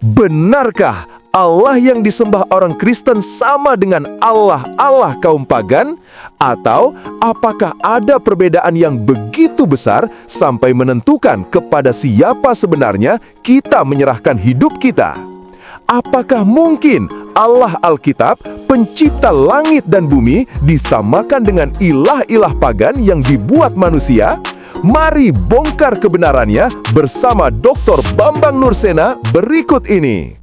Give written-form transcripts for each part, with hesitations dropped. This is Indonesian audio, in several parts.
Benarkah Allah yang disembah orang Kristen sama dengan Allah kaum pagan? Atau apakah ada perbedaan yang begitu besar sampai menentukan kepada siapa sebenarnya kita menyerahkan hidup kita? Apakah mungkin Allah Alkitab, pencipta langit dan bumi, disamakan dengan ilah-ilah pagan yang dibuat manusia? Mari bongkar kebenarannya bersama Dr. Bambang Nursena berikut ini.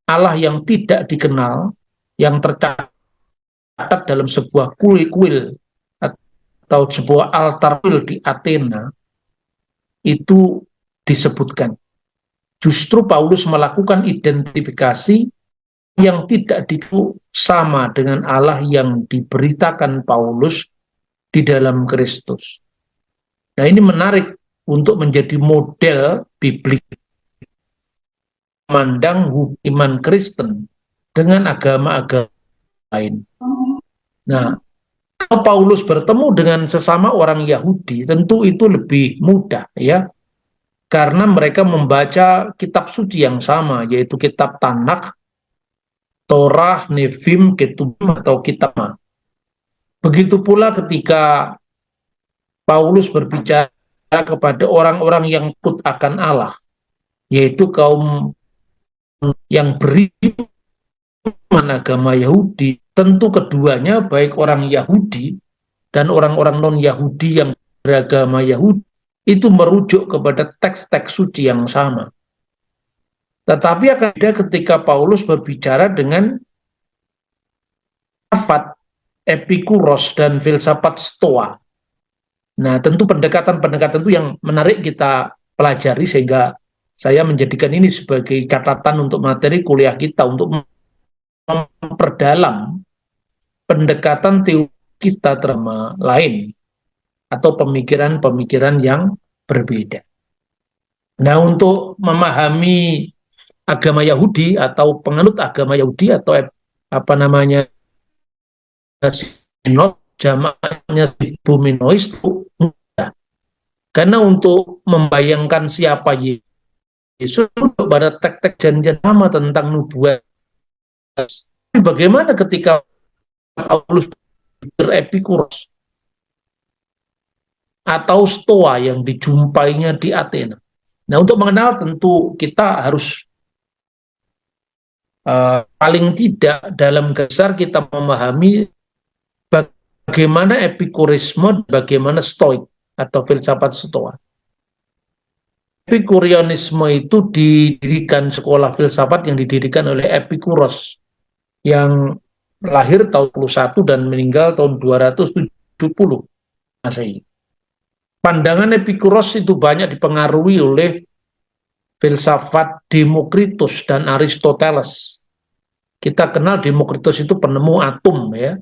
Allah yang tidak dikenal, yang tercatat dalam sebuah kuil atau sebuah altar di Athena, itu disebutkan. Justru Paulus melakukan identifikasi yang tidak sama dengan Allah yang diberitakan Paulus di dalam Kristus. Nah, ini menarik untuk menjadi model biblik memandang iman Kristen dengan agama-agama lain. Nah, kalau Paulus bertemu dengan sesama orang Yahudi, tentu itu lebih mudah, ya. Karena mereka membaca kitab suci yang sama, yaitu kitab Tanakh, Torah, Nevim, Ketubim, atau kitab Ma. Begitu pula ketika Paulus berbicara kepada orang-orang yang takut akan Allah, yaitu kaum yang beriman agama Yahudi. Tentu keduanya, baik orang Yahudi dan orang-orang non-Yahudi yang beragama Yahudi, itu merujuk kepada teks-teks suci yang sama. Tetapi akan ada ketika Paulus berbicara dengan filsafat Epikuros dan filsafat Stoa. Nah, tentu pendekatan-pendekatan itu yang menarik kita pelajari, sehingga saya menjadikan ini sebagai catatan untuk materi kuliah kita, untuk memperdalam pendekatan teori kita terhadap lain, atau pemikiran-pemikiran yang berbeda. Nah, untuk memahami agama Yahudi atau penganut agama Yahudi atau sinod, jamaknya buminois, itu mudah. Karena untuk membayangkan siapa Yesus pada teks-teks janjian lama tentang nubuat, bagaimana ketika Paulus Epikuros atau Stoa yang dijumpainya di Athena. Nah, untuk mengenal tentu kita harus paling tidak dalam dasar kita memahami bagaimana Epikurisme, bagaimana Stoik atau filsafat Stoa. Epikurianisme itu didirikan, sekolah filsafat yang didirikan oleh Epikuros, yang lahir tahun 21 dan meninggal tahun 270 Masehi. Pandangan Epikuros itu banyak dipengaruhi oleh filsafat Demokritus dan Aristoteles. Kita kenal Demokritus itu penemu atom, ya.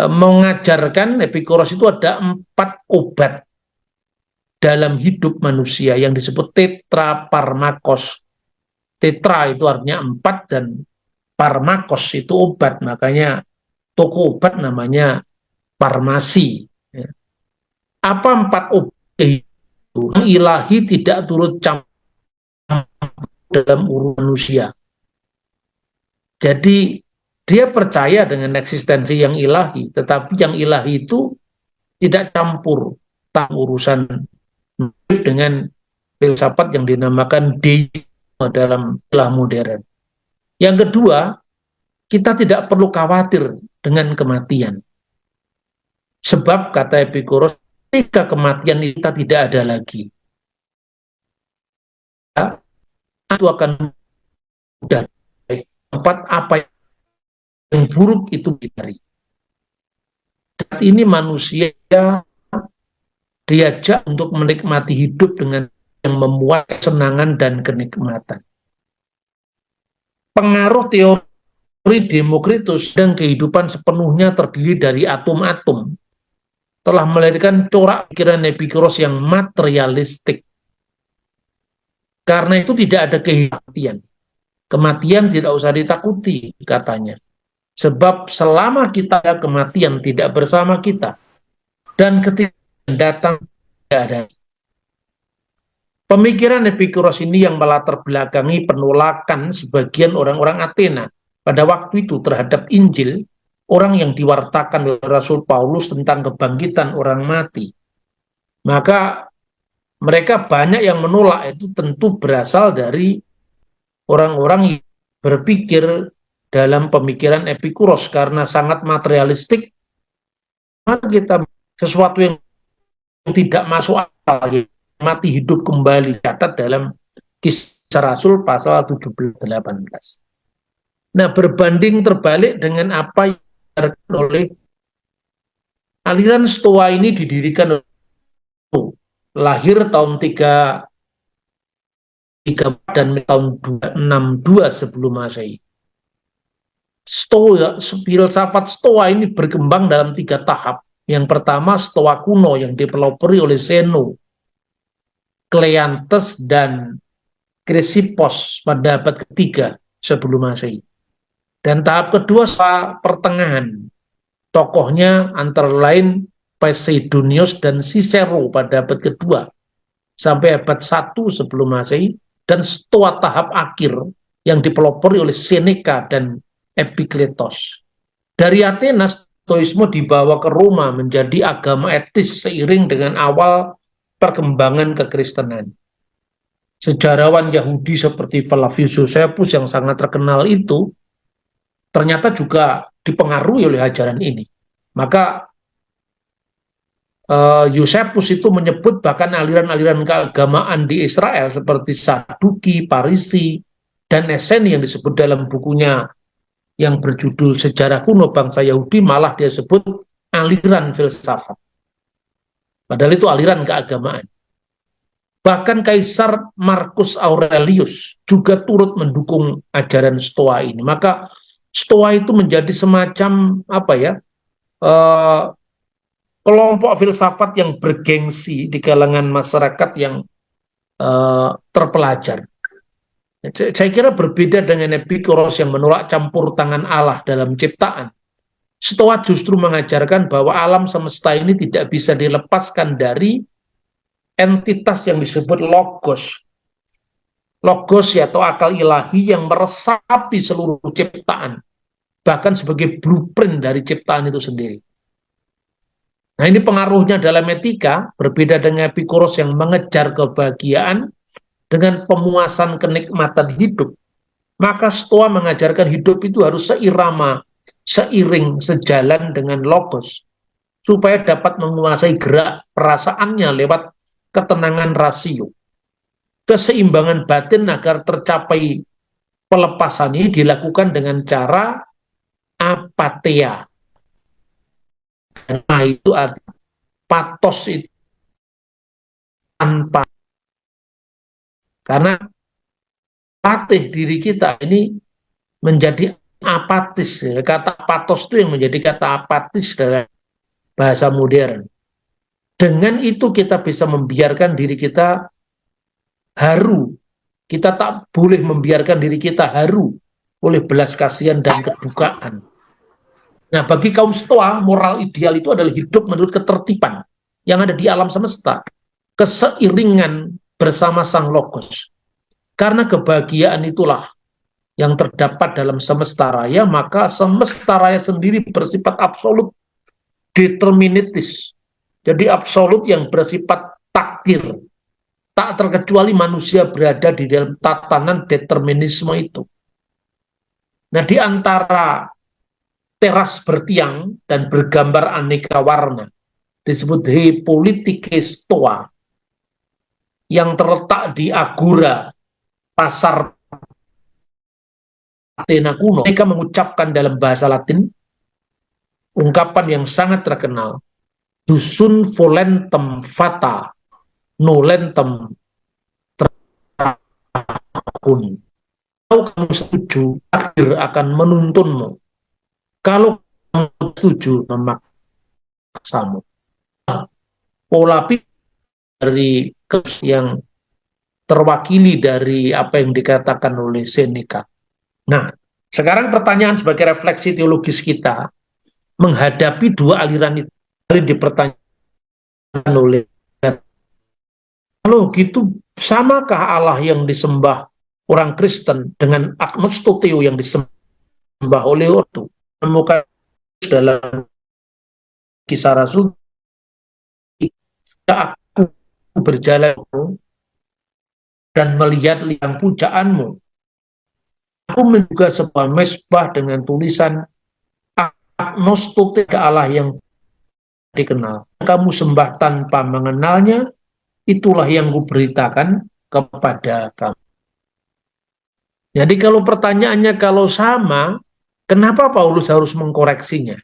Mengajarkan Epikuros itu ada 4 obat dalam hidup manusia yang disebut tetraparmakos. Tetra itu artinya 4 dan parmakos itu obat, makanya toko obat namanya farmasi. Apa 4 obat itu? Ilahi tidak turut campur dalam urusan manusia. Jadi dia percaya dengan eksistensi yang ilahi, tetapi yang ilahi itu tidak campur dalam urusan dengan filsafat yang dinamakan deisme dalam istilah modern. Yang kedua, kita tidak perlu khawatir dengan kematian. Sebab kata Epikuros, ketika kematian kita tidak ada lagi, itu akan mudah. Tempat apa yang buruk itu dicari. Saat ini manusia diajak untuk menikmati hidup dengan yang memuat kesenangan dan kenikmatan. Pengaruh teori Demokritus dan kehidupan sepenuhnya terdiri dari atom-atom telah melahirkan corak pikiran Epikuros yang materialistik. Karena itu tidak ada kematian. Kematian tidak usah ditakuti, katanya. Sebab selama kita ada kematian tidak bersama kita, dan ketika datang tidak ada. Pemikiran Epikuros ini yang melatar belakangi penolakan sebagian orang-orang Athena pada waktu itu terhadap Injil, orang yang diwartakan oleh Rasul Paulus tentang kebangkitan orang mati. Maka mereka banyak yang menolak, itu tentu berasal dari orang-orang yang berpikir dalam pemikiran Epikuros karena sangat materialistik. Maka kita sesuatu yang tidak masuk akal, mati hidup kembali, catat dalam Kisah Rasul pasal 17-18. Nah, berbanding terbalik dengan apa yang dilakukan oleh aliran Stoa ini, didirikan lahir tahun 3 dan tahun 262 sebelum Masehi. Filsafat Stoa ini berkembang dalam 3 tahap. Yang pertama Stoa kuno yang dipelopori oleh Zeno, Kleantes, dan Chrysippos pada abad ketiga sebelum Masehi. Dan tahap kedua Stoa pertengahan. Tokohnya antara lain Posidonius dan Cicero pada abad kedua sampai abad 1 sebelum Masehi, dan Stoa tahap akhir yang dipelopori oleh Seneca dan Epikletos. Dari Athena, Stoisme dibawa ke Roma menjadi agama etis seiring dengan awal perkembangan kekristenan. Sejarawan Yahudi seperti Flavius Josephus yang sangat terkenal itu ternyata juga dipengaruhi oleh ajaran ini. Maka Josephus itu menyebut bahkan aliran-aliran keagamaan di Israel seperti Saduki, Parisi, dan Esseni yang disebut dalam bukunya yang berjudul Sejarah Kuno Bangsa Yahudi, malah dia sebut aliran filsafat. Padahal itu aliran keagamaan. Bahkan Kaisar Marcus Aurelius juga turut mendukung ajaran Stoa ini. Maka Stoa itu menjadi semacam kelompok filsafat yang bergengsi di kalangan masyarakat yang terpelajar. Saya kira berbeda dengan Epikuros yang menolak campur tangan Allah dalam ciptaan. Stoa justru mengajarkan bahwa alam semesta ini tidak bisa dilepaskan dari entitas yang disebut logos. Logos atau akal ilahi yang meresapi seluruh ciptaan, bahkan sebagai blueprint dari ciptaan itu sendiri. Nah, ini pengaruhnya dalam etika, berbeda dengan Epikuros yang mengejar kebahagiaan dengan pemuasan kenikmatan hidup. Maka Stoa mengajarkan hidup itu harus seirama, seiring, sejalan dengan logos, supaya dapat menguasai gerak perasaannya lewat ketenangan rasio. Keseimbangan batin agar tercapai pelepasan ini dilakukan dengan cara apatheia. Nah, itu artinya patos itu tanpa, karena latih diri kita ini menjadi apatis. Kata patos itu yang menjadi kata apatis dalam bahasa modern. Dengan itu kita bisa membiarkan diri kita haru. Kita tak boleh membiarkan diri kita haru oleh belas kasihan dan kedukaan. Nah, bagi kaum Stoa, moral ideal itu adalah hidup menurut ketertiban yang ada di alam semesta, keseiringan bersama sang logos. Karena kebahagiaan itulah yang terdapat dalam semesta raya, maka semesta raya sendiri bersifat absolut, deterministis. Jadi absolut yang bersifat takdir. Tak terkecuali manusia berada di dalam tatanan determinisme itu. Nah, di antara teras bertiang dan bergambar aneka warna disebut He Politike Stoa yang terletak di Agora, pasar Athena kuno. Mereka mengucapkan dalam bahasa Latin ungkapan yang sangat terkenal, dusun volentem fata nolentem tracuni. Kalau kamu setuju, takdir akan menuntunmu. Kalau kamu setuju, memaksamu. Pola pikir dari yang terwakili dari apa yang dikatakan oleh Seneca. Nah, Sekarang pertanyaan sebagai refleksi teologis kita menghadapi dua aliran itu dipertanyakan oleh, kalau gitu samakah Allah yang disembah orang Kristen dengan agnostoteo yang disembah oleh ortu? Menemukan dalam Kisah Rasul, aku berjalan dan melihat liang pujaanmu. Aku menduga sebuah mesbah dengan tulisan agnostote Allah yang dikenal. Kamu sembah tanpa mengenalnya, itulah yang kuberitakan kepada kamu. Jadi kalau pertanyaannya kalau sama, kenapa Paulus harus mengkoreksinya?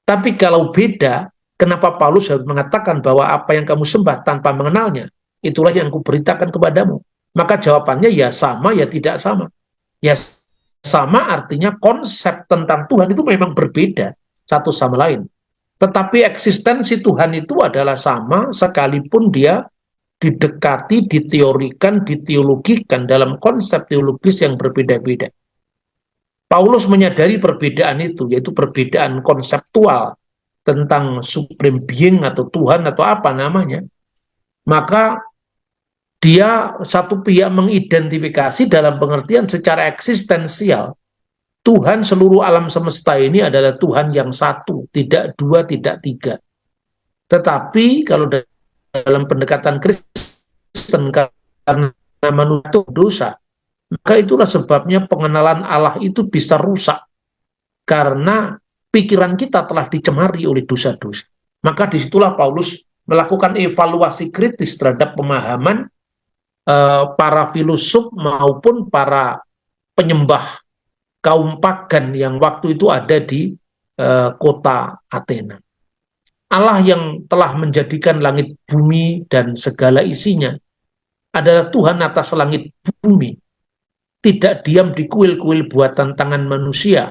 Tapi kalau beda, kenapa Paulus harus mengatakan bahwa apa yang kamu sembah tanpa mengenalnya, itulah yang kuberitakan kepadamu? Maka jawabannya ya sama, ya tidak sama. Ya sama artinya konsep tentang Tuhan itu memang berbeda satu sama lain. Tetapi eksistensi Tuhan itu adalah sama sekalipun dia didekati, diteorikan, diteologikan dalam konsep teologis yang berbeda-beda. Paulus menyadari perbedaan itu, yaitu perbedaan konseptual tentang supreme being atau Tuhan atau apa namanya. Maka dia satu pihak mengidentifikasi dalam pengertian secara eksistensial. Tuhan seluruh alam semesta ini adalah Tuhan yang satu, tidak dua, tidak tiga. Tetapi kalau dalam pendekatan Kristen, karena manusia itu dosa, maka itulah sebabnya pengenalan Allah itu bisa rusak. Karena pikiran kita telah dicemari oleh dosa-dosa. Maka disitulah Paulus melakukan evaluasi kritis terhadap pemahaman para filosof maupun para penyembah kaum pagan yang waktu itu ada di kota Athena. Allah yang telah menjadikan langit bumi dan segala isinya adalah Tuhan atas langit bumi. Tidak diam di kuil-kuil buatan tangan manusia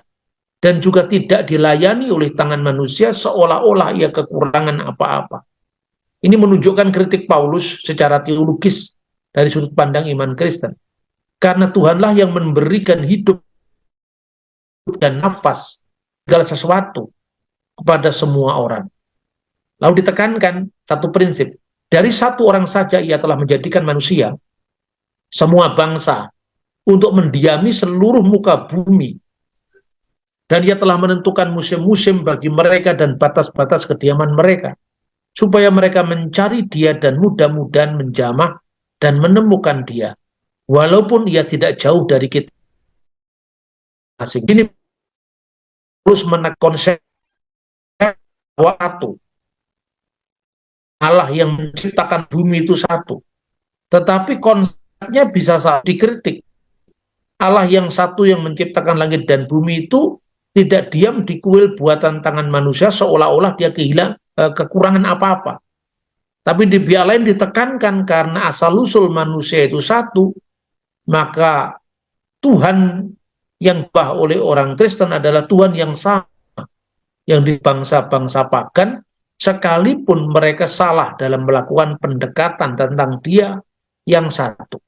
dan juga tidak dilayani oleh tangan manusia seolah-olah ia kekurangan apa-apa. Ini menunjukkan kritik Paulus secara teologis dari sudut pandang iman Kristen. Karena Tuhanlah yang memberikan hidup dan nafas segala sesuatu kepada semua orang. Lalu ditekankan satu prinsip, dari satu orang saja ia telah menjadikan manusia, semua bangsa, untuk mendiami seluruh muka bumi. Dan ia telah menentukan musim-musim bagi mereka dan batas-batas kediaman mereka, supaya mereka mencari dia dan mudah-mudahan menjamah dan menemukan dia, walaupun ia tidak jauh dari kita asing. Ini terus konsep bahwa satu, Allah yang menciptakan bumi itu satu. Tetapi konsepnya bisa dikritik. Allah yang satu yang menciptakan langit dan bumi itu tidak diam di kuil buatan tangan manusia seolah-olah dia kehilangan kekurangan apa-apa. Tapi di pihak lain ditekankan karena asal-usul manusia itu satu, maka Tuhan yang disembah oleh orang Kristen adalah Tuhan yang sama, yang di bangsa-bangsa pagan, sekalipun mereka salah dalam melakukan pendekatan tentang dia yang satu.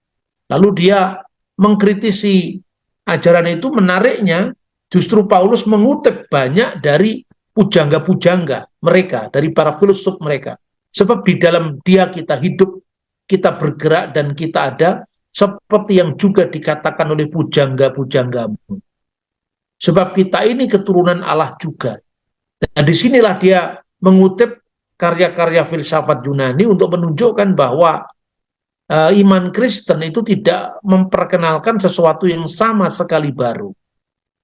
Lalu dia mengkritisi ajaran itu. Menariknya, justru Paulus mengutip banyak dari pujangga-pujangga mereka, dari para filsuf mereka. Sebab di dalam dia kita hidup, kita bergerak, dan kita ada, seperti yang juga dikatakan oleh pujangga-pujanggamu. Sebab kita ini keturunan Allah juga. Dan disinilah dia mengutip karya-karya filsafat Yunani untuk menunjukkan bahwa iman Kristen itu tidak memperkenalkan sesuatu yang sama sekali baru,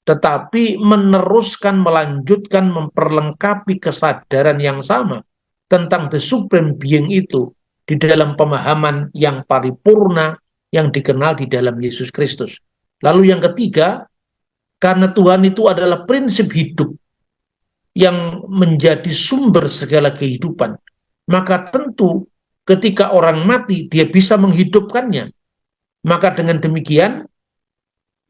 tetapi meneruskan, melanjutkan, memperlengkapi kesadaran yang sama tentang the supreme being itu di dalam pemahaman yang paripurna yang dikenal di dalam Yesus Kristus. Lalu yang ketiga, karena Tuhan itu adalah prinsip hidup yang menjadi sumber segala kehidupan, maka tentu ketika orang mati dia bisa menghidupkannya. Maka dengan demikian,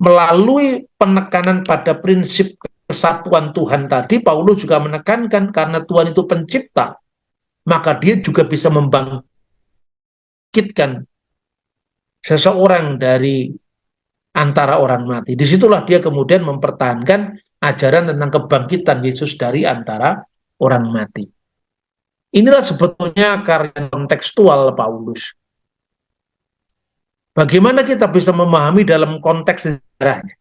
melalui penekanan pada prinsip kesatuan Tuhan tadi, Paulus juga menekankan karena Tuhan itu pencipta, maka dia juga bisa membangkitkan seseorang dari antara orang mati. Disitulah dia kemudian mempertahankan ajaran tentang kebangkitan Yesus dari antara orang mati. Inilah sebetulnya karya kontekstual Paulus. Bagaimana kita bisa memahami dalam konteks sejarahnya?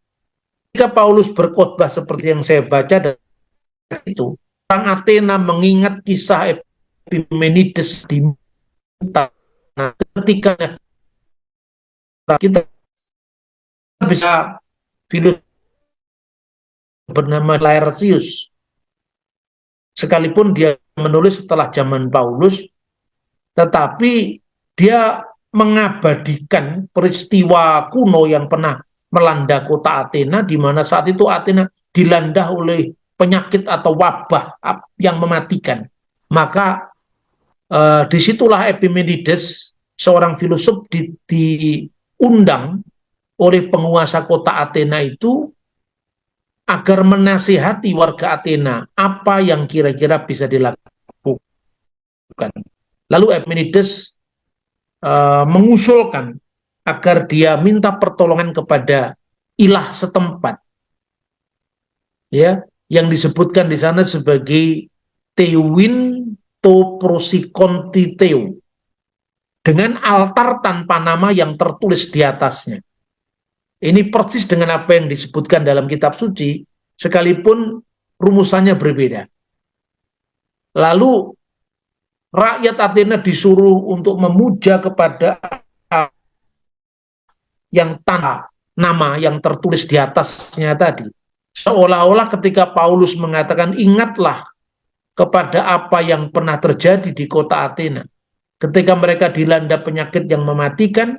Ketika Paulus berkhotbah seperti yang saya baca dari itu, orang Athena mengingat kisah Epimenides di nah, ketika kita bisa filosof bernama Laertius, sekalipun dia menulis setelah zaman Paulus, tetapi dia mengabadikan peristiwa kuno yang pernah melanda kota Athena, di mana saat itu Athena dilanda oleh penyakit atau wabah yang mematikan. Maka disitulah Epimenides, seorang filosof, diundang oleh penguasa kota Athena itu agar menasihati warga Athena apa yang kira-kira bisa dilakukan. Lalu Epimenides mengusulkan agar dia minta pertolongan kepada ilah setempat, ya, yang disebutkan di sana sebagai Theouin to Prosikontiteu, dengan altar tanpa nama yang tertulis di atasnya. Ini persis dengan apa yang disebutkan dalam kitab suci, sekalipun rumusannya berbeda. Lalu rakyat Athena disuruh untuk memuja kepada yang tanpa nama yang tertulis di atasnya tadi. Seolah-olah ketika Paulus mengatakan ingatlah kepada apa yang pernah terjadi di kota Athena, ketika mereka dilanda penyakit yang mematikan,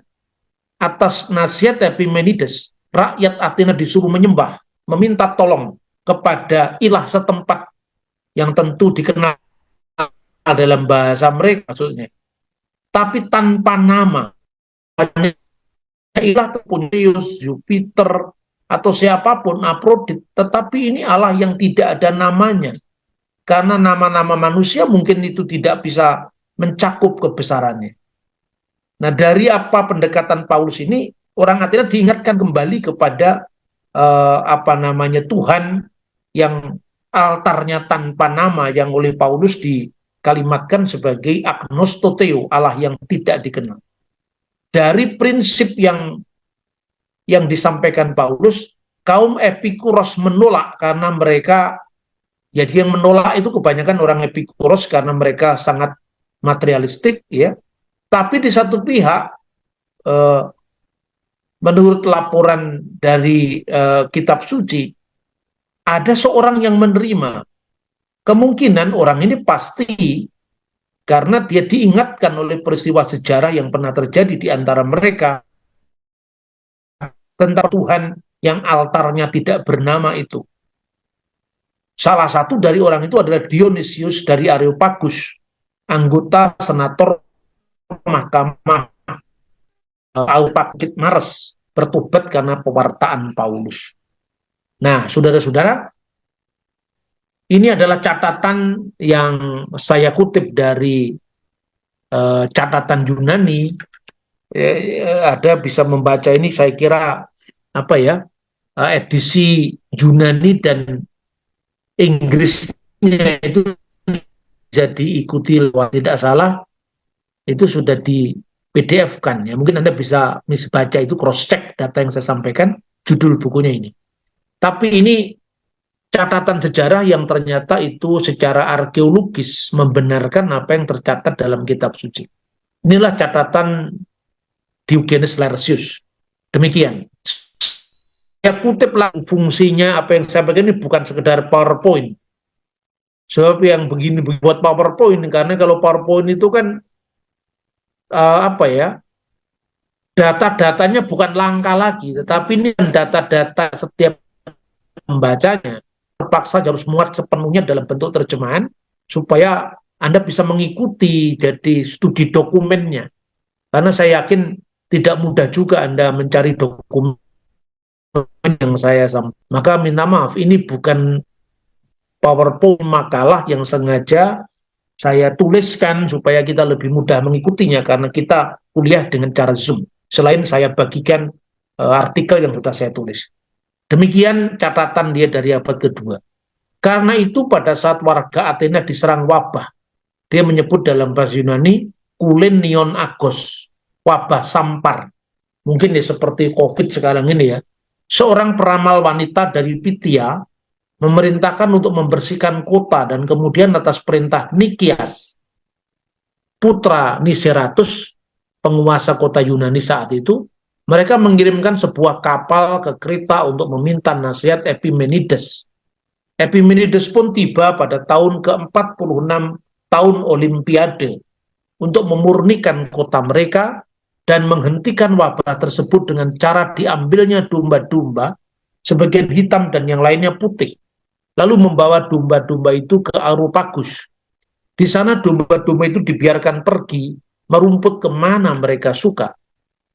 atas nasihat Epimenides, rakyat Athena disuruh menyembah, meminta tolong kepada ilah setempat yang tentu dikenal dalam bahasa mereka maksudnya, tapi tanpa nama. Ilah Pontius, Jupiter, atau siapapun, Afrodit, tetapi ini Allah yang tidak ada namanya. Karena nama-nama manusia mungkin itu tidak bisa mencakup kebesarannya. Nah, dari apa pendekatan Paulus ini, orang Athena diingatkan kembali kepada Tuhan yang altarnya tanpa nama, yang oleh Paulus dikalimatkan sebagai agnostoteo, Allah yang tidak dikenal. Dari prinsip yang disampaikan Paulus, kaum Epikuros menolak karena mereka, jadi yang menolak itu kebanyakan orang Epikuros karena mereka sangat materialistik, ya. Tapi di satu pihak, menurut laporan dari kitab suci, ada seorang yang menerima. Kemungkinan orang ini pasti karena dia diingatkan oleh peristiwa sejarah yang pernah terjadi di antara mereka tentang Tuhan yang altarnya tidak bernama itu. Salah satu dari orang itu adalah Dionysius dari Areopagus, anggota senator Mahkamah Areopagite Mars, bertobat karena pewartaan Paulus. Nah, saudara-saudara, ini adalah catatan yang saya kutip dari catatan Yunani. Ada bisa membaca ini, saya kira edisi Yunani dan Inggrisnya itu bisa diikuti, tidak salah itu sudah di PDF-kan, ya. Mungkin Anda bisa baca itu, cross check data yang saya sampaikan, judul bukunya ini. Tapi ini catatan sejarah yang ternyata itu secara arkeologis membenarkan apa yang tercatat dalam kitab suci. Inilah catatan Diogenes Laertius. Demikian. Saya kutip langsung fungsinya, apa yang saya bagikan ini bukan sekedar PowerPoint. Sebab yang begini buat PowerPoint, karena kalau PowerPoint itu kan data-datanya bukan langka lagi, tetapi ini data-data setiap pembacanya terpaksa harus muat sepenuhnya dalam bentuk terjemahan supaya Anda bisa mengikuti, jadi studi dokumennya. Karena saya yakin tidak mudah juga Anda mencari dokumen yang saya sampaikan. Maka minta maaf, ini bukan PowerPoint makalah yang sengaja saya tuliskan supaya kita lebih mudah mengikutinya, karena kita kuliah dengan cara Zoom. Selain saya bagikan artikel yang sudah saya tulis. Demikian catatan dia dari abad kedua. Karena itu pada saat warga Athena diserang wabah, dia menyebut dalam bahasa Yunani kulin nion agos, wabah sampar. Mungkin ya seperti COVID sekarang ini ya. Seorang peramal wanita dari Pitia memerintahkan untuk membersihkan kota, dan kemudian atas perintah Nikias, putra Niseratus, penguasa kota Yunani saat itu, mereka mengirimkan sebuah kapal ke Kreta untuk meminta nasihat Epimenides. Epimenides pun tiba pada tahun ke-46 tahun Olimpiade untuk memurnikan kota mereka dan menghentikan wabah tersebut dengan cara diambilnya domba-domba, sebagian hitam dan yang lainnya putih, lalu membawa domba-domba itu ke Areopagus. Di sana domba-domba itu dibiarkan pergi merumput kemana mereka suka,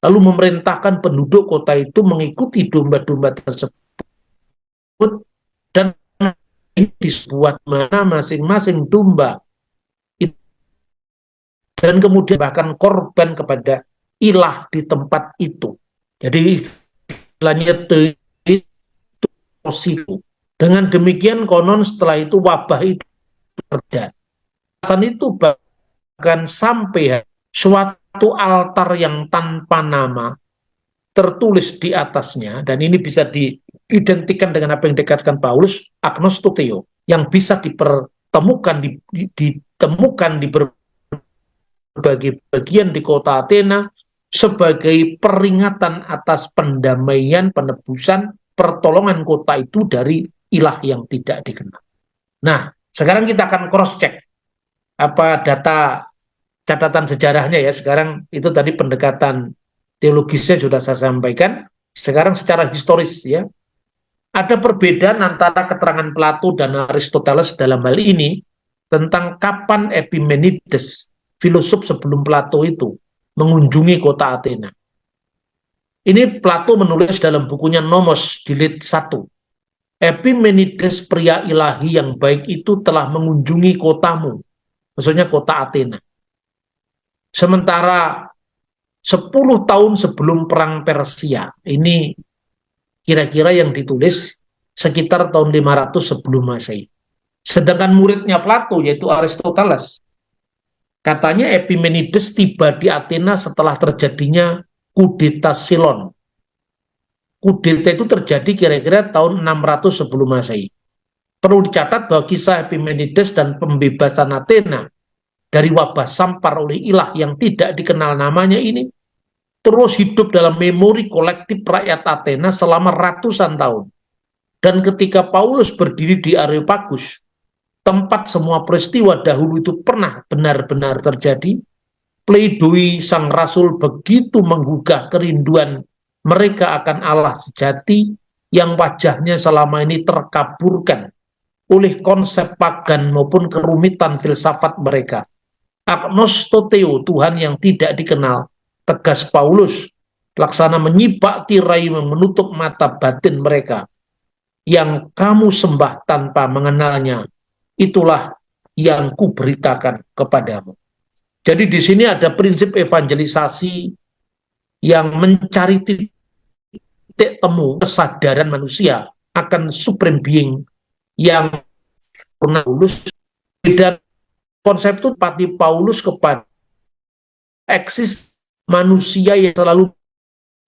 lalu memerintahkan penduduk kota itu mengikuti domba-domba tersebut, dan dibuat mana masing-masing domba itu, dan kemudian bahkan korban kepada ilah di tempat itu. Jadi istilahnya itu. Dengan demikian konon setelah itu wabah itu reda. Alasan itu bahkan sampai suatu altar yang tanpa nama tertulis di atasnya, dan ini bisa diidentikan dengan apa yang dikatakan Paulus, agnostoteo, yang bisa ditemukan di berbagai bagian di kota Athena sebagai peringatan atas pendamaian, penebusan, pertolongan kota itu dari ilah yang tidak dikenal. Nah, sekarang kita akan cross check apa data catatan sejarahnya ya. Sekarang itu tadi pendekatan teologisnya sudah saya sampaikan. Sekarang secara historis ya, ada perbedaan antara keterangan Plato dan Aristoteles dalam hal ini tentang kapan Epimenides, filosof sebelum Plato itu, mengunjungi kota Athena. Ini Plato menulis dalam bukunya Nomos, jilid 1. Epimenides, pria ilahi yang baik itu, telah mengunjungi kotamu, maksudnya kota Athena. Sementara 10 tahun sebelum perang Persia, ini kira-kira yang ditulis sekitar tahun 500 sebelum Masehi. Sedangkan muridnya Plato, yaitu Aristoteles, katanya Epimenides tiba di Athena setelah terjadinya kudeta Silon. Kudeta itu terjadi kira-kira tahun 600 sebelum Masehi. Perlu dicatat bahwa kisah Epimenides dan pembebasan Athena dari wabah sampar oleh ilah yang tidak dikenal namanya ini terus hidup dalam memori kolektif rakyat Athena selama ratusan tahun. Dan ketika Paulus berdiri di Areopagus, tempat semua peristiwa dahulu itu pernah benar-benar terjadi, pledoi sang rasul begitu menggugah kerinduan mereka akan Allah sejati yang wajahnya selama ini terkaburkan oleh konsep pagan maupun kerumitan filsafat mereka. Agnostoteo, Tuhan yang tidak dikenal, tegas Paulus, laksana menyibak tirai menutup mata batin mereka. Yang kamu sembah tanpa mengenalnya, itulah yang kuberitakan kepadamu. Jadi di sini ada prinsip evangelisasi yang mencari titik temu kesadaran manusia akan supreme being yang pernah Paulus, dan konsep itu pati Paulus kepada eksis manusia yang selalu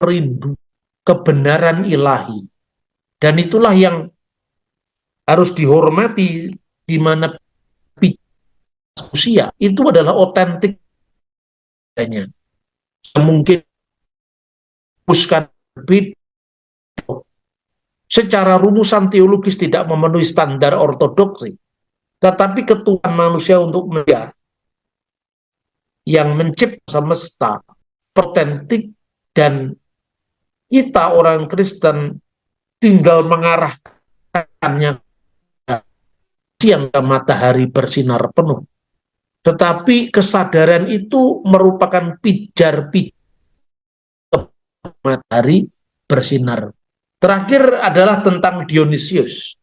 merindu kebenaran ilahi. Dan itulah yang harus dihormati, di mana manusia itu adalah otentik. Mungkin buskan secara rumusan teologis tidak memenuhi standar ortodoksi, tetapi ketuhanan manusia untuk manusia yang mencipta semesta otentik, dan kita orang Kristen tinggal mengarahkannya siang ke matahari bersinar penuh. Tetapi kesadaran itu merupakan pijar-pijar matahari bersinar. Terakhir adalah tentang Dionysius.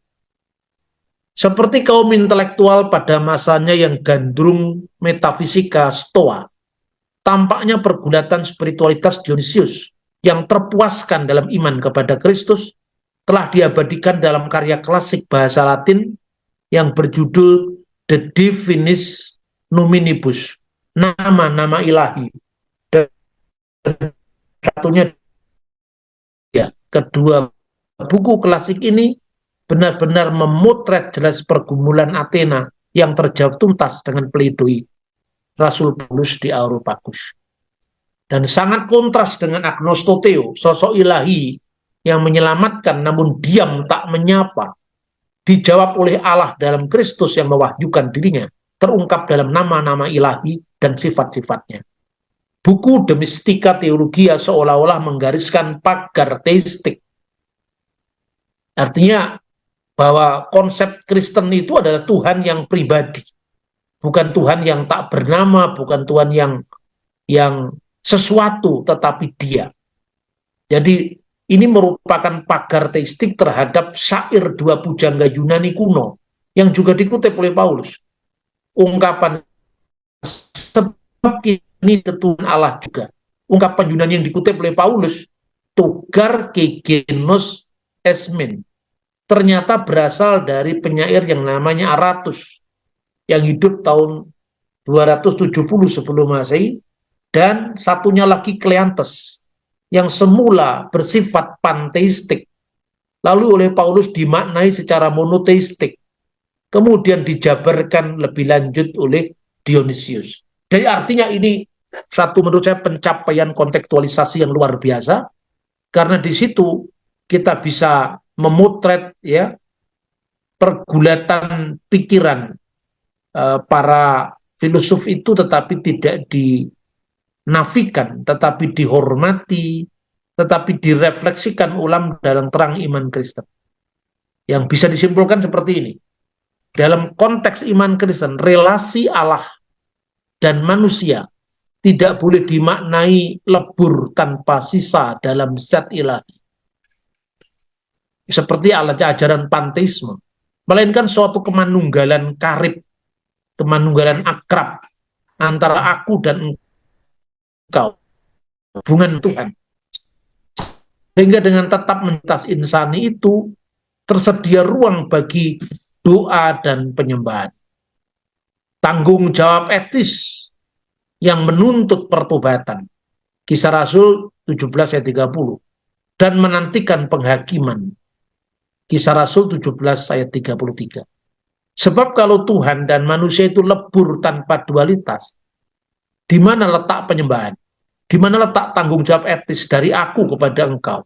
Seperti kaum intelektual pada masanya yang gandrung metafisika Stoa, tampaknya pergulatan spiritualitas Dionysius yang terpuaskan dalam iman kepada Kristus telah diabadikan dalam karya klasik bahasa Latin yang berjudul The Divinis Numinibus, nama-nama ilahi. Dan satunya ya, kedua buku klasik ini benar-benar memotret jelas pergumulan Athena yang terjawab tuntas dengan pledoi Rasul Paulus di Areopagus. Dan sangat kontras dengan Agnostoteo, sosok ilahi yang menyelamatkan namun diam tak menyapa, dijawab oleh Allah dalam Kristus yang mewahyukan dirinya, terungkap dalam nama-nama ilahi dan sifat-sifatnya. Buku The Mystica Theologia seolah-olah menggariskan pagar teistik. Artinya bahwa konsep Kristen itu adalah Tuhan yang pribadi, bukan Tuhan yang tak bernama, bukan Tuhan yang sesuatu, tetapi Dia. Jadi ini merupakan pagar teistik terhadap syair dua pujangga Yunani kuno yang juga dikutip oleh Paulus. Ungkapan sebab ini Tuhan Allah juga. Ungkapan Yunani yang dikutip oleh Paulus, togar kegenos esmen, ternyata berasal dari penyair yang namanya Aratus yang hidup tahun 270 sebelum Masehi, dan satunya lagi Kleantes yang semula bersifat panteistik, lalu oleh Paulus dimaknai secara monoteistik, kemudian dijabarkan lebih lanjut oleh Dionysius. Jadi artinya ini satu menurut saya pencapaian kontekstualisasi yang luar biasa, karena di situ kita bisa memotret ya pergulatan pikiran para filosof itu, tetapi tidak dinafikan, tetapi dihormati, tetapi direfleksikan ulang dalam terang iman Kristen. Yang bisa disimpulkan seperti ini. Dalam konteks iman Kristen, relasi Allah dan manusia tidak boleh dimaknai lebur tanpa sisa dalam zat ilahi, seperti ajaran panteisme, melainkan suatu kemanunggalan karib, kemanunggalan akrab antara aku dan engkau, hubungan Tuhan. Sehingga dengan tetap mentas insani itu tersedia ruang bagi doa dan penyembahan. Tanggung jawab etis yang menuntut pertobatan. Kisah Rasul 17 ayat 30. Dan menantikan penghakiman. Kisah Rasul 17 ayat 33. Sebab kalau Tuhan dan manusia itu lebur tanpa dualitas, di mana letak penyembahan? Di mana letak tanggung jawab etis dari aku kepada engkau?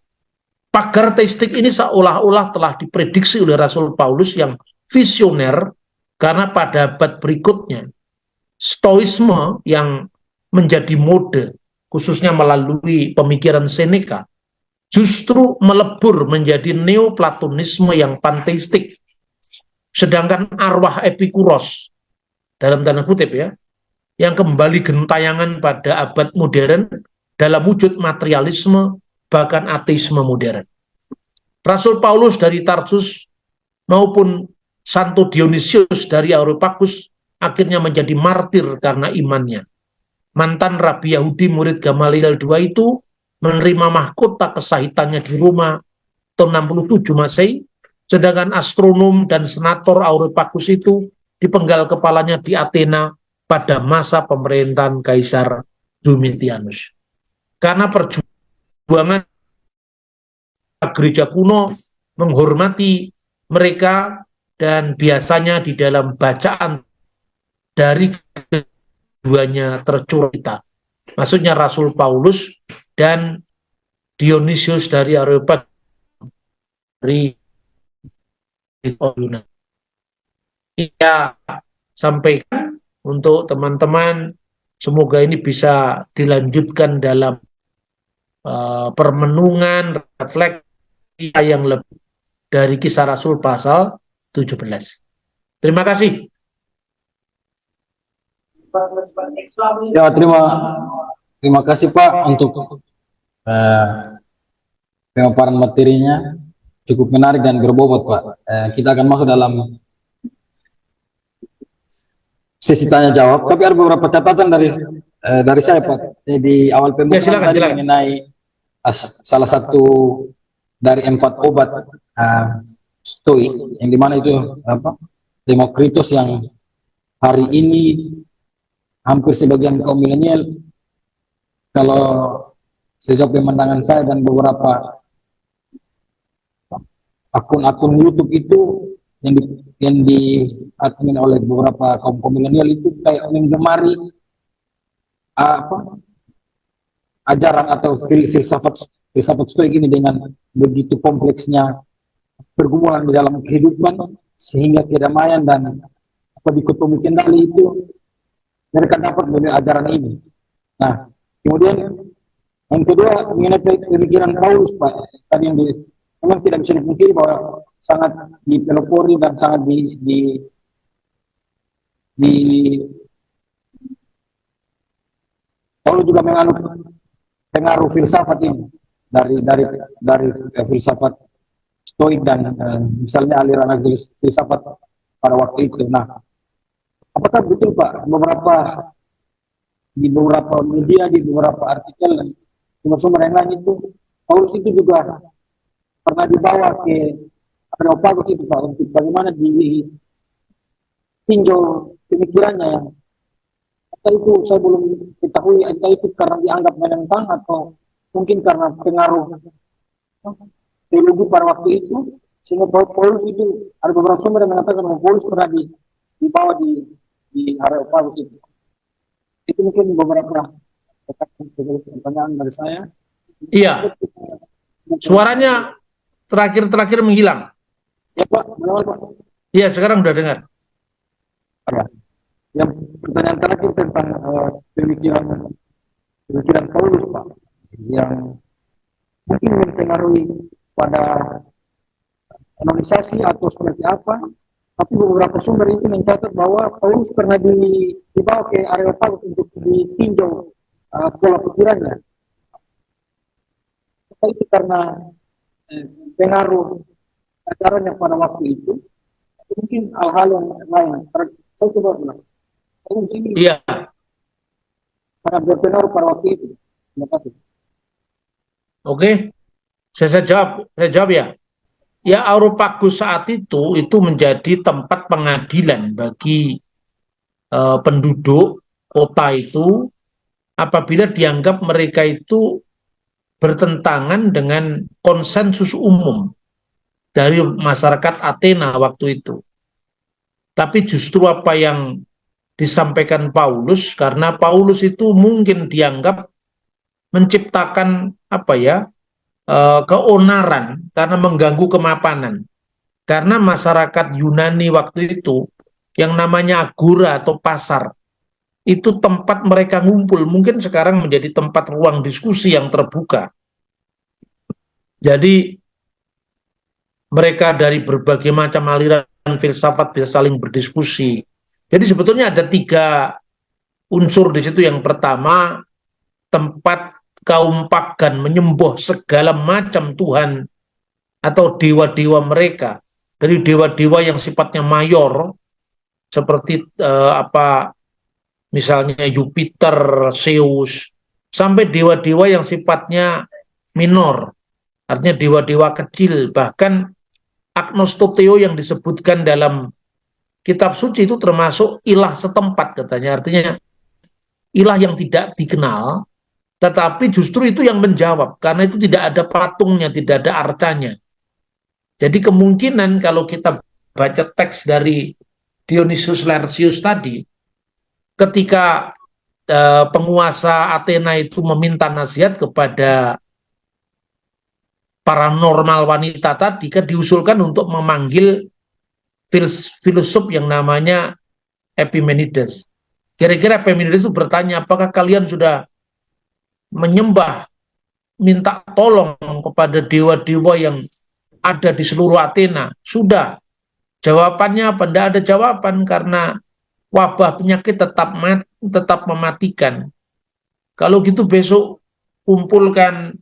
Pagar teistik ini seolah-olah telah diprediksi oleh Rasul Paulus yang visioner, karena pada abad berikutnya Stoisme yang menjadi mode, khususnya melalui pemikiran Seneca, justru melebur menjadi neoplatonisme yang panteistik. Sedangkan arwah Epikuros, dalam tanda kutip ya, yang kembali gentayangan pada abad modern dalam wujud materialisme, bahkan ateisme modern. Rasul Paulus dari Tarsus maupun Santo Dionysius dari Areopagus akhirnya menjadi martir karena imannya. Mantan Rabi Yahudi murid Gamaliel II itu menerima mahkota kesahitannya di Roma tahun 67 Masehi, sedangkan astronom dan senator Areopagus itu dipenggal kepalanya di Athena pada masa pemerintahan Kaisar Domitianus. Karena perjuangan gereja kuno menghormati mereka, dan biasanya di dalam bacaan dari keduanya tercurah, maksudnya Rasul Paulus dan Dionysius dari Areopagus dari Yunani. Ya, sampaikan untuk teman-teman, semoga ini bisa dilanjutkan dalam permenungan, refleksi yang lebih dari Kisah Rasul pasal 17. Terima kasih. Ya, terima kasih Pak untuk pemaparan materinya, cukup menarik dan berbobot Pak. Kita akan masuk dalam sesi tanya jawab, tapi ada beberapa catatan dari saya Pak. Di awal pembukaan tadi mengenai salah satu dari 4 obat Stoik, yang dimana itu apa, Demokritus, yang hari ini hampir sebagian kaum milenial, kalau sejauh pemandangan saya dan beberapa akun-akun YouTube itu yang di admin oleh beberapa kaum milenial itu kayak menggemari apa, ajaran atau filsafat Stoik ini dengan begitu kompleksnya pergumulan di dalam kehidupan, sehingga kedamaian dan apa, dikotomi kendali itu mereka dapat dari ajaran ini. Nah, kemudian yang kedua mengenai pemikiran Paulus, Pak, tadi yang memang tidak bisa dipungkiri bahwa sangat dipelopori dan sangat di Paulus juga menganut pengaruh filsafat ini dari filsafat Stoik dan misalnya aliran filsafat pada waktu itu. Nah, apakah betul, Pak, di beberapa media, di beberapa artikel dan sumber-sumber yang lain itu Paulus itu juga pernah dibawa ke Areopagus itu, Pak, untuk bagaimana ditinjau pemikirannya, yang entah itu saya belum ketahui, entah itu karena dianggap menentang atau mungkin karena pengaruh teologi pada waktu itu, sehingga Paulus itu ada beberapa sumber yang mengatakan bahwa Paulus pernah dibawa di Areopagus itu. Itu mungkin beberapa pertanyaan dari saya. Iya, suaranya terakhir menghilang. Ya, Pak, benar, Pak. Iya, sekarang udah dengar. Ya. Yang pertanyaan terakhir tentang pemikiran Paulus, Pak, yang mungkin mempengaruhi pada kanonisasi atau seperti apa, tapi beberapa sumber itu mencatat bahwa Paulus pernah dibawa ke Areopagus untuk ditinjau pola pikirannya. Itu karena pengaruh acaranya pada waktu itu, mungkin hal-hal yang lain. Saya coba bilang, Iya, karena berpengaruh pada waktu itu. Terima kasih. oke. Saya jawab ya. Ya, Areopagus saat itu menjadi tempat pengadilan bagi penduduk kota itu apabila dianggap mereka itu bertentangan dengan konsensus umum dari masyarakat Athena waktu itu. Tapi justru apa yang disampaikan Paulus, karena Paulus itu mungkin dianggap menciptakan apa ya, keonaran karena mengganggu kemapanan. Karena masyarakat Yunani waktu itu yang namanya agora atau pasar itu tempat mereka ngumpul, mungkin sekarang menjadi tempat ruang diskusi yang terbuka. Jadi mereka dari berbagai macam aliran filsafat bisa saling berdiskusi. Jadi sebetulnya ada 3 unsur di situ. Yang pertama, tempat kaum pagan menyembah segala macam Tuhan atau dewa-dewa mereka, dari dewa-dewa yang sifatnya mayor seperti misalnya Jupiter, Zeus, sampai dewa-dewa yang sifatnya minor, artinya dewa-dewa kecil. Bahkan Agnostoteo yang disebutkan dalam kitab suci itu termasuk ilah setempat katanya, artinya ilah yang tidak dikenal, tetapi justru itu yang menjawab, karena itu tidak ada patungnya, tidak ada arcanya. Jadi kemungkinan kalau kita baca teks dari Dionysius Laertius tadi, ketika penguasa Athena itu meminta nasihat kepada paranormal wanita tadi, kan diusulkan untuk memanggil filosof yang namanya Epimenides. Kira-kira Epimenides itu bertanya, apakah kalian sudah menyembah, minta tolong kepada dewa-dewa yang ada di seluruh Athena? Sudah. Jawabannya apa? Tidak ada jawaban, karena wabah penyakit tetap mematikan. Kalau gitu besok kumpulkan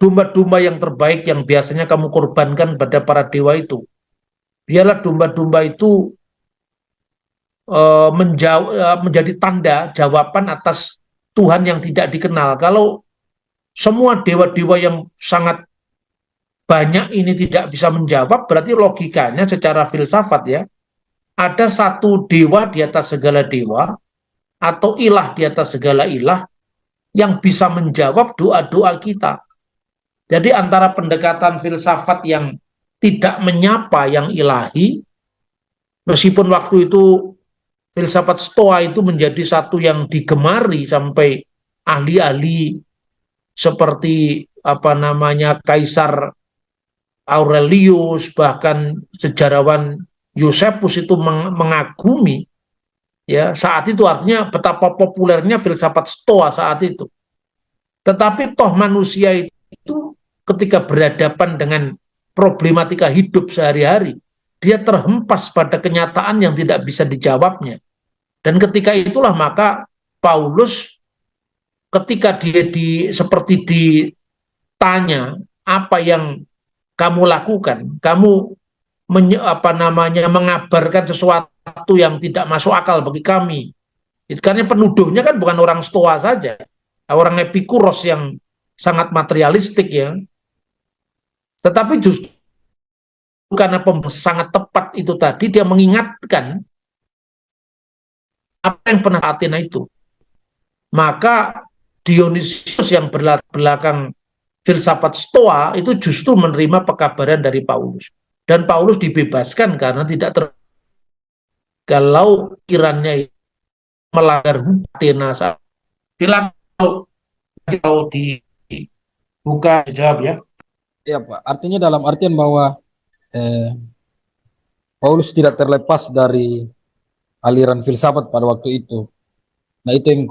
domba-domba yang terbaik yang biasanya kamu korbankan pada para dewa itu. Biarlah domba-domba itu menjadi tanda jawaban atas Tuhan yang tidak dikenal. Kalau semua dewa-dewa yang sangat banyak ini tidak bisa menjawab, berarti logikanya secara filsafat ya, ada satu dewa di atas segala dewa, atau ilah di atas segala ilah, yang bisa menjawab doa-doa kita. Jadi antara pendekatan filsafat yang tidak menyapa yang ilahi, meskipun waktu itu filsafat Stoa itu menjadi satu yang digemari sampai ahli-ahli seperti Kaisar Aurelius, bahkan sejarawan Yosepus itu mengagumi ya saat itu, artinya betapa populernya filsafat Stoa saat itu. Tetapi toh manusia itu ketika berhadapan dengan problematika hidup sehari-hari, dia terhempas pada kenyataan yang tidak bisa dijawabnya. Dan ketika itulah maka Paulus ketika dia seperti ditanya, apa yang kamu lakukan? Kamu mengabarkan sesuatu yang tidak masuk akal bagi kami. Karena penuduhnya kan bukan orang Stoa saja, orang Epikuros yang sangat materialistik ya. Tetapi justru karena sangat tepat itu tadi, dia mengingatkan apa yang pernah Athena itu. Maka Dionysius yang belakang filsafat Stoa itu justru menerima pekabaran dari Paulus. Dan Paulus dibebaskan karena tidak kalau kiranya melanggar Athena. Silakan kalau dibuka jawab ya. Ya Pak, artinya dalam artian bahwa Paulus tidak terlepas dari aliran filsafat pada waktu itu. Nah itu yang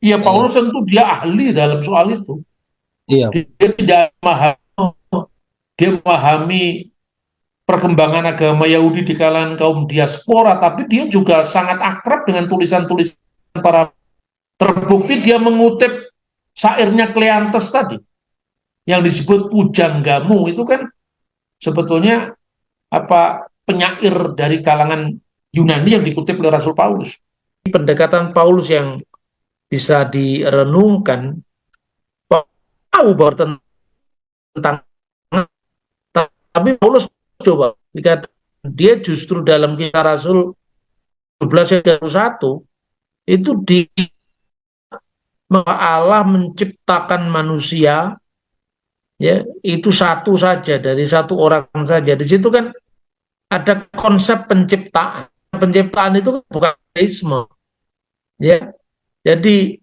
Iya, Paulus tentu dia ahli dalam soal itu. iya. Dia tidak memahami perkembangan agama Yahudi di kalangan kaum diaspora, tapi dia juga sangat akrab dengan tulisan-tulisan para. Terbukti dia mengutip syairnya Kleantes tadi, yang disebut Pujanggamu, itu kan sebetulnya penyair dari kalangan Yunani yang dikutip oleh Rasul Paulus. Pendekatan Paulus yang bisa direnungkan, tahu bahwa tentang, tapi Paulus coba jika dia justru dalam Kisah Rasul 12:1 itu Allah menciptakan manusia ya itu satu saja, dari satu orang saja. Di situ kan ada konsep penciptaan. Penciptaan itu bukan teisme ya. Jadi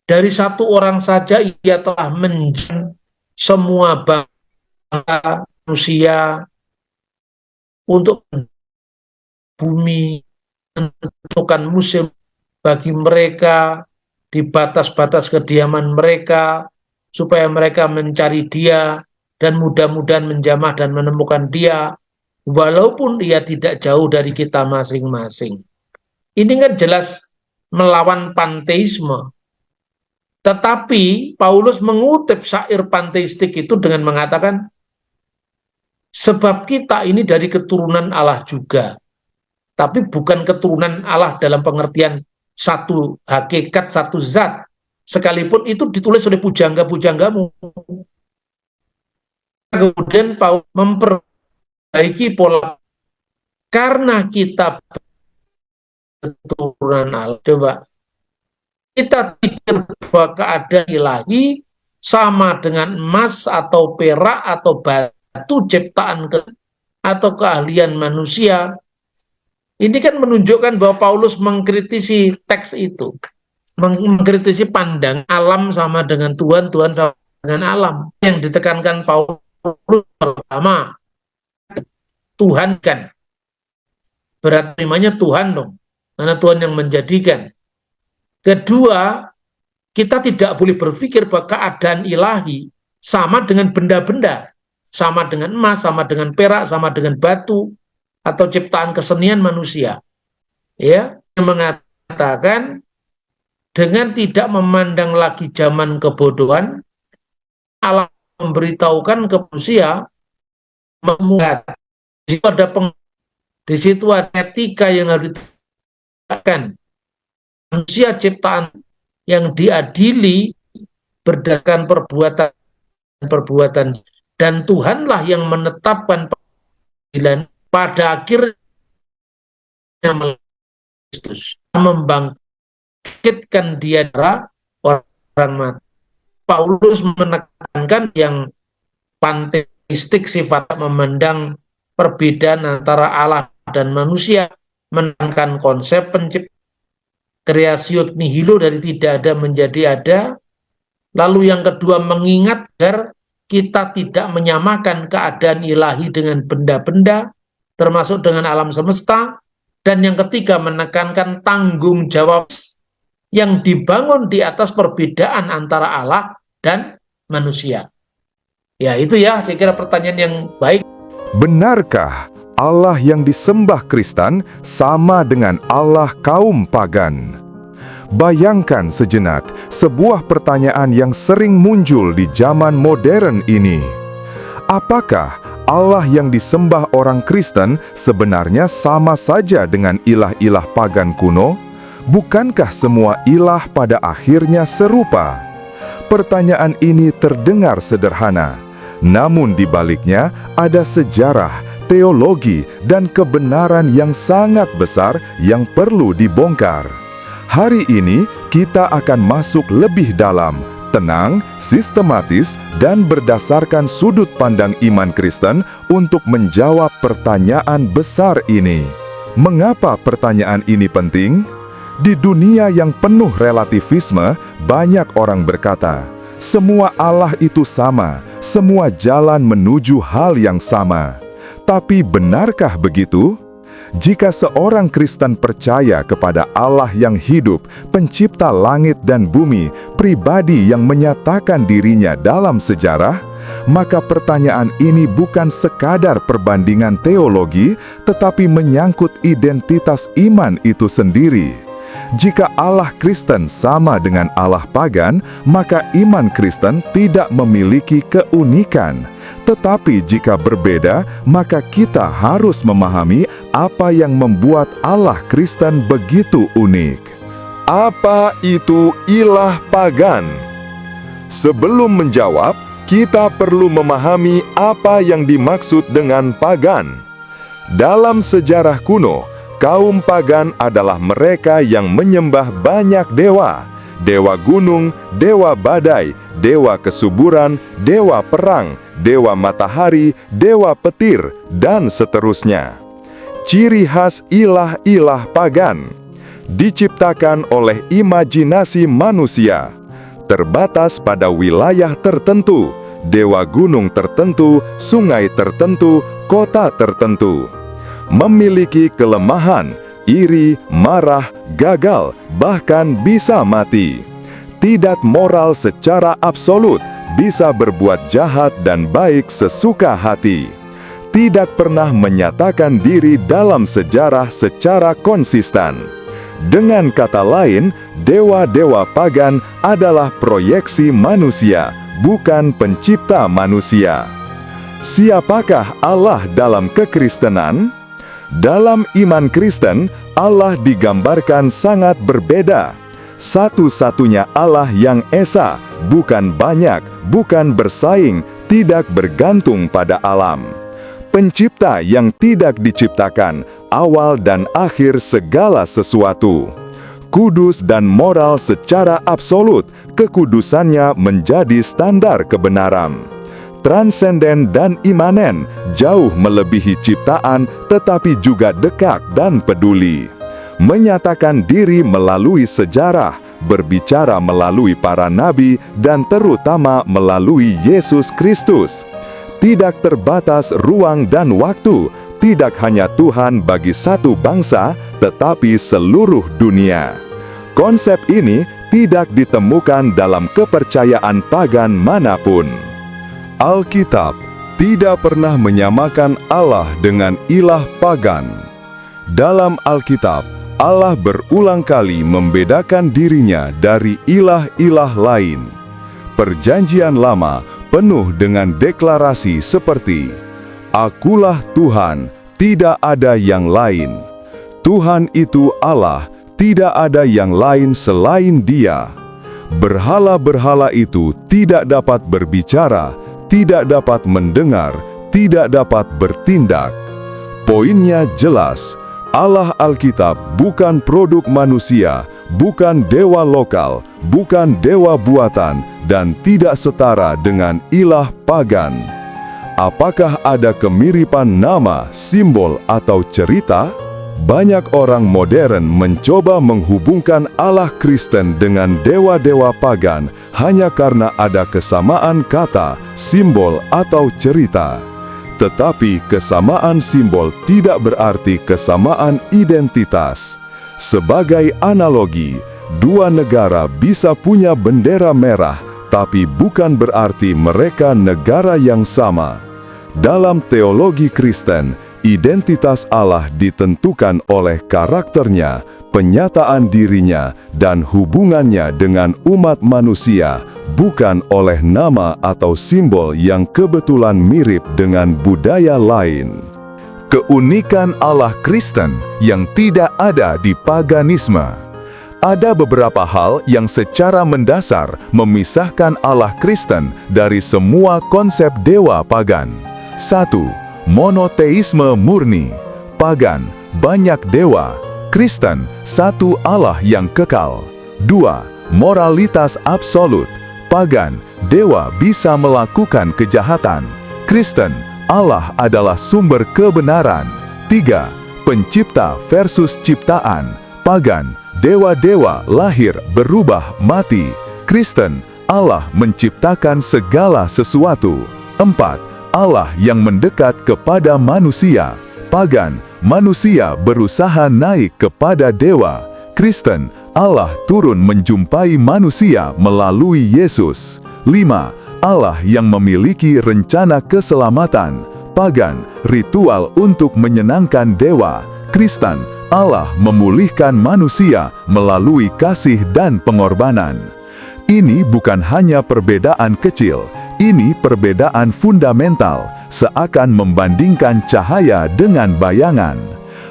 dari satu orang saja ia telah menjadikan semua bangsa manusia untuk bumi, menentukan musim bagi mereka di batas-batas kediaman mereka, supaya mereka mencari Dia dan mudah-mudahan menjamah dan menemukan Dia, walaupun Ia tidak jauh dari kita masing-masing. Ini kan jelas melawan panteisme. Tetapi Paulus mengutip syair panteistik itu dengan mengatakan, sebab kita ini dari keturunan Allah juga, tapi bukan keturunan Allah dalam pengertian satu hakikat, satu zat, sekalipun itu ditulis oleh pujangga-pujanggamu. Kemudian Paulus memperbaiki pola, karena kita keturunan Allah. Coba kita pikir bahwa keadaan ilahi sama dengan emas atau perak atau batu ciptaan atau keahlian manusia. Ini kan menunjukkan bahwa Paulus mengkritisi teks itu, mengkritisi pandang alam sama dengan Tuhan, Tuhan sama dengan alam. Yang ditekankan Paulus pertama, Tuhan kan, berat primanya Tuhan dong, karena Tuhan yang menjadikan. Kedua, kita tidak boleh berpikir bahwa keadaan ilahi sama dengan benda-benda, sama dengan emas, sama dengan perak, sama dengan batu, atau ciptaan kesenian manusia. Ya, mengatakan dengan tidak memandang lagi zaman kebodohan, Allah memberitahukan ke manusia, di situ ada etika yang harus ditegakkan. Manusia ciptaan yang diadili berdasarkan perbuatan, dan Tuhanlah yang menetapkan pengadilan pada akhirnya melalui Kristus, membangkitkan dia dari orang mati. Paulus menekankan yang panteistik, sifat memandang perbedaan antara Allah dan manusia, menekankan konsep kreatio nihilo, dari tidak ada menjadi ada. Lalu yang kedua, mengingat agar kita tidak menyamakan keadaan ilahi dengan benda-benda, termasuk dengan alam semesta. Dan yang ketiga, menekankan tanggung jawab yang dibangun di atas perbedaan antara Allah dan manusia. Ya, itu ya, saya kira pertanyaan yang baik. Benarkah Allah yang disembah Kristen sama dengan Allah kaum pagan? Bayangkan sejenak sebuah pertanyaan yang sering muncul di zaman modern ini. Apakah Allah yang disembah orang Kristen sebenarnya sama saja dengan ilah-ilah pagan kuno? Bukankah semua ilah pada akhirnya serupa? Pertanyaan ini terdengar sederhana, namun di baliknya ada sejarah, teologi, dan kebenaran yang sangat besar yang perlu dibongkar. Hari ini kita akan masuk lebih dalam, tenang, sistematis, dan berdasarkan sudut pandang iman Kristen untuk menjawab pertanyaan besar ini. Mengapa pertanyaan ini penting? Di dunia yang penuh relativisme, banyak orang berkata, semua Allah itu sama, semua jalan menuju hal yang sama. Tapi benarkah begitu? Jika seorang Kristen percaya kepada Allah yang hidup, pencipta langit dan bumi, pribadi yang menyatakan dirinya dalam sejarah, maka pertanyaan ini bukan sekadar perbandingan teologi, tetapi menyangkut identitas iman itu sendiri. Jika Allah Kristen sama dengan Allah pagan, maka iman Kristen tidak memiliki keunikan. Tetapi jika berbeda, maka kita harus memahami apa yang membuat Allah Kristen begitu unik. Apa itu ilah pagan? Sebelum menjawab, kita perlu memahami apa yang dimaksud dengan pagan. Dalam sejarah kuno, kaum pagan adalah mereka yang menyembah banyak dewa. Dewa gunung, dewa badai, dewa kesuburan, dewa perang, dewa matahari, dewa petir, dan seterusnya. Ciri khas ilah-ilah pagan diciptakan oleh imajinasi manusia, terbatas pada wilayah tertentu, dewa gunung tertentu, sungai tertentu, kota tertentu. Memiliki kelemahan, iri, marah, gagal, bahkan bisa mati. Tidak moral secara absolut, bisa berbuat jahat dan baik sesuka hati. Tidak pernah menyatakan diri dalam sejarah secara konsisten. Dengan kata lain, dewa-dewa pagan adalah proyeksi manusia, bukan pencipta manusia. Siapakah Allah dalam kekristenan? Dalam iman Kristen, Allah digambarkan sangat berbeda. Satu-satunya Allah yang esa, bukan banyak, bukan bersaing, tidak bergantung pada alam. Pencipta yang tidak diciptakan, awal dan akhir segala sesuatu. Kudus dan moral secara absolut, kekudusannya menjadi standar kebenaran. Transenden dan imanen, jauh melebihi ciptaan tetapi juga dekat dan peduli. Menyatakan diri melalui sejarah, berbicara melalui para nabi, dan terutama melalui Yesus Kristus. Tidak terbatas ruang dan waktu, tidak hanya Tuhan bagi satu bangsa, tetapi seluruh dunia. Konsep ini tidak ditemukan dalam kepercayaan pagan manapun. Alkitab tidak pernah menyamakan Allah dengan ilah pagan. Dalam Alkitab, Allah berulang kali membedakan dirinya dari ilah-ilah lain. Perjanjian Lama penuh dengan deklarasi seperti, "Akulah Tuhan, tidak ada yang lain. Tuhan itu Allah, tidak ada yang lain selain Dia." Berhala-berhala itu tidak dapat berbicara, tidak dapat mendengar, tidak dapat bertindak. Poinnya jelas, Allah Alkitab bukan produk manusia, bukan dewa lokal, bukan dewa buatan, dan tidak setara dengan ilah pagan. Apakah ada kemiripan nama, simbol, atau cerita? Banyak orang modern mencoba menghubungkan Allah Kristen dengan dewa-dewa pagan hanya karena ada kesamaan kata, simbol, atau cerita. Tetapi kesamaan simbol tidak berarti kesamaan identitas. Sebagai analogi, dua negara bisa punya bendera merah, tapi bukan berarti mereka negara yang sama. Dalam teologi Kristen, identitas Allah ditentukan oleh karakternya, penyataan dirinya, dan hubungannya dengan umat manusia, bukan oleh nama atau simbol yang kebetulan mirip dengan budaya lain. Keunikan Allah Kristen yang tidak ada di paganisme. Ada beberapa hal yang secara mendasar memisahkan Allah Kristen dari semua konsep dewa pagan. 1. Monoteisme murni. Pagan, banyak dewa. Kristen, satu Allah yang kekal. 2. Moralitas absolut. Pagan, dewa bisa melakukan kejahatan. Kristen, Allah adalah sumber kebenaran. 3. Pencipta versus ciptaan. Pagan, dewa-dewa lahir, berubah, mati. Kristen, Allah menciptakan segala sesuatu. 4. Allah yang mendekat kepada manusia. Pagan, manusia berusaha naik kepada dewa. Kristen, Allah turun menjumpai manusia melalui Yesus. 5. Allah yang memiliki rencana keselamatan. Pagan, ritual untuk menyenangkan dewa. Kristen, Allah memulihkan manusia melalui kasih dan pengorbanan. Ini bukan hanya perbedaan kecil, ini perbedaan fundamental, seakan membandingkan cahaya dengan bayangan.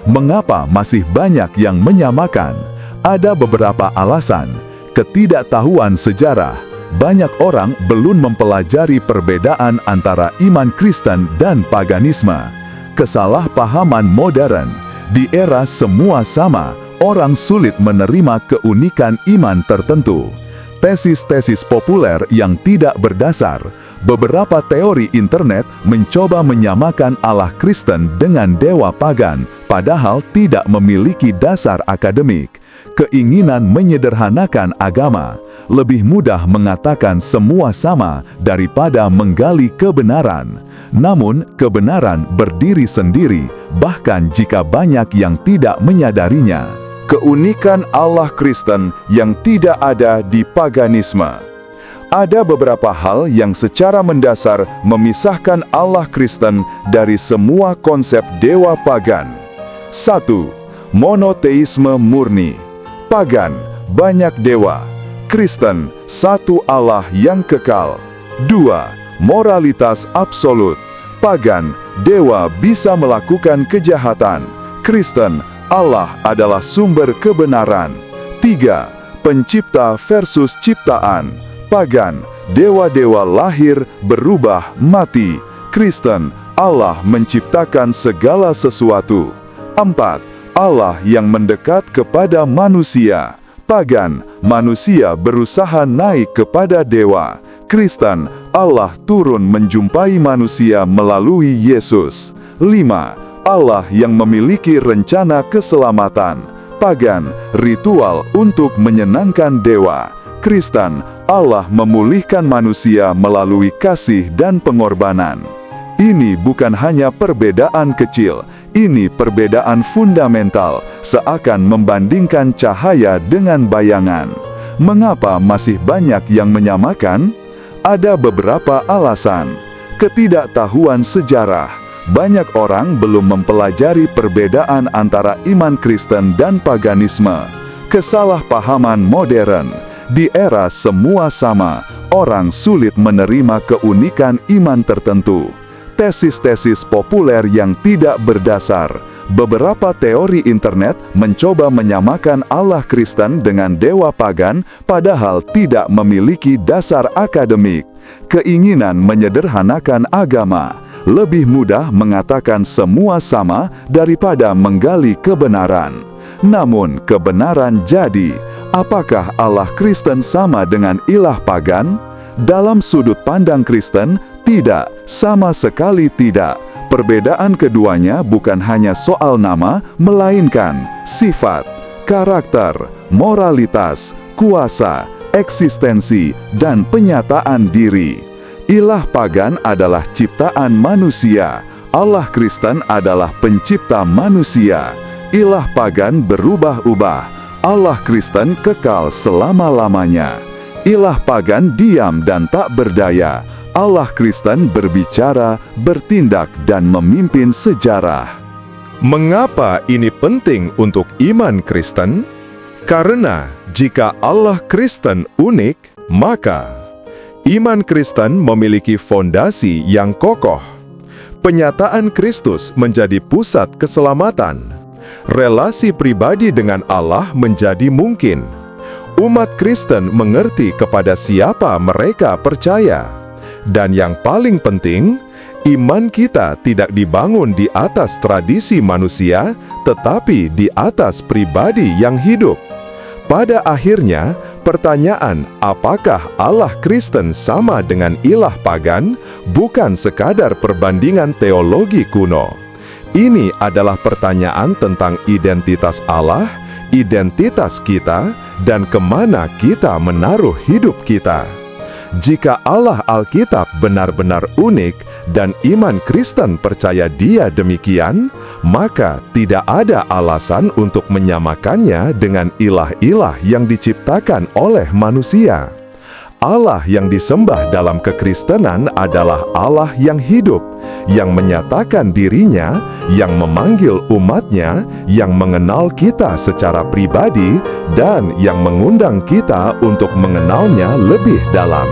Mengapa masih banyak yang menyamakan? Ada beberapa alasan. Ketidaktahuan sejarah. Banyak orang belum mempelajari perbedaan antara iman Kristen dan paganisme. Kesalahpahaman modern. Di era semua sama, orang sulit menerima keunikan iman tertentu. Tesis-tesis populer yang tidak berdasar. Beberapa teori internet mencoba menyamakan Allah Kristen dengan dewa pagan, padahal tidak memiliki dasar akademik. Keinginan menyederhanakan agama. Lebih mudah mengatakan semua sama daripada menggali kebenaran. Namun, kebenaran berdiri sendiri, bahkan jika banyak yang tidak menyadarinya. Keunikan Allah Kristen yang tidak ada di paganisme. Ada beberapa hal yang secara mendasar memisahkan Allah Kristen dari semua konsep dewa pagan. 1. Monoteisme murni. Pagan, banyak dewa. Kristen, satu Allah yang kekal. 2. Moralitas absolut. Pagan, dewa bisa melakukan kejahatan. Kristen, Allah adalah sumber kebenaran. 3. Pencipta versus ciptaan. Pagan, dewa-dewa lahir, berubah, mati. Kristen, Allah menciptakan segala sesuatu. 4. Allah yang mendekat kepada manusia. Pagan, manusia berusaha naik kepada dewa. Kristen, Allah turun menjumpai manusia melalui Yesus. 5. Allah yang memiliki rencana keselamatan. Pagan, ritual untuk menyenangkan dewa. Kristen, Allah memulihkan manusia melalui kasih dan pengorbanan. Ini bukan hanya perbedaan kecil, ini perbedaan fundamental, seakan membandingkan cahaya dengan bayangan. Mengapa masih banyak yang menyamakan? Ada beberapa alasan. Ketidaktahuan sejarah. Banyak orang belum mempelajari perbedaan antara iman Kristen dan paganisme. Kesalahpahaman modern. Di era semua sama, orang sulit menerima keunikan iman tertentu. tesis-tesis populer yang tidak berdasar. Beberapa teori internet mencoba menyamakan Allah Kristen dengan dewa pagan, padahal tidak memiliki dasar akademik. Keinginan menyederhanakan agama. Lebih mudah mengatakan semua sama daripada menggali kebenaran. Namun kebenaran jadi, apakah Allah Kristen sama dengan ilah pagan? Dalam sudut pandang Kristen, tidak, sama sekali tidak. Perbedaan keduanya bukan hanya soal nama, melainkan sifat, karakter, moralitas, kuasa, eksistensi, dan penyataan diri. Ilah pagan adalah ciptaan manusia. Allah Kristen adalah pencipta manusia. Ilah pagan berubah-ubah. Allah Kristen kekal selama-lamanya. Ilah pagan diam dan tak berdaya. Allah Kristen berbicara, bertindak, dan memimpin sejarah. Mengapa ini penting untuk iman Kristen? Karena jika Allah Kristen unik, maka iman Kristen memiliki fondasi yang kokoh. Penyataan Kristus menjadi pusat keselamatan. Relasi pribadi dengan Allah menjadi mungkin. Umat Kristen mengerti kepada siapa mereka percaya. Dan yang paling penting, iman kita tidak dibangun di atas tradisi manusia, tetapi di atas pribadi yang hidup. Pada akhirnya, pertanyaan apakah Allah Kristen sama dengan ilah pagan bukan sekadar perbandingan teologi kuno. Ini adalah pertanyaan tentang identitas Allah, identitas kita, dan kemana kita menaruh hidup kita. Jika Allah Alkitab benar-benar unik dan iman Kristen percaya Dia demikian, maka tidak ada alasan untuk menyamakannya dengan ilah-ilah yang diciptakan oleh manusia. Allah yang disembah dalam kekristenan adalah Allah yang hidup, yang menyatakan dirinya, yang memanggil umatnya, yang mengenal kita secara pribadi, dan yang mengundang kita untuk mengenalnya lebih dalam.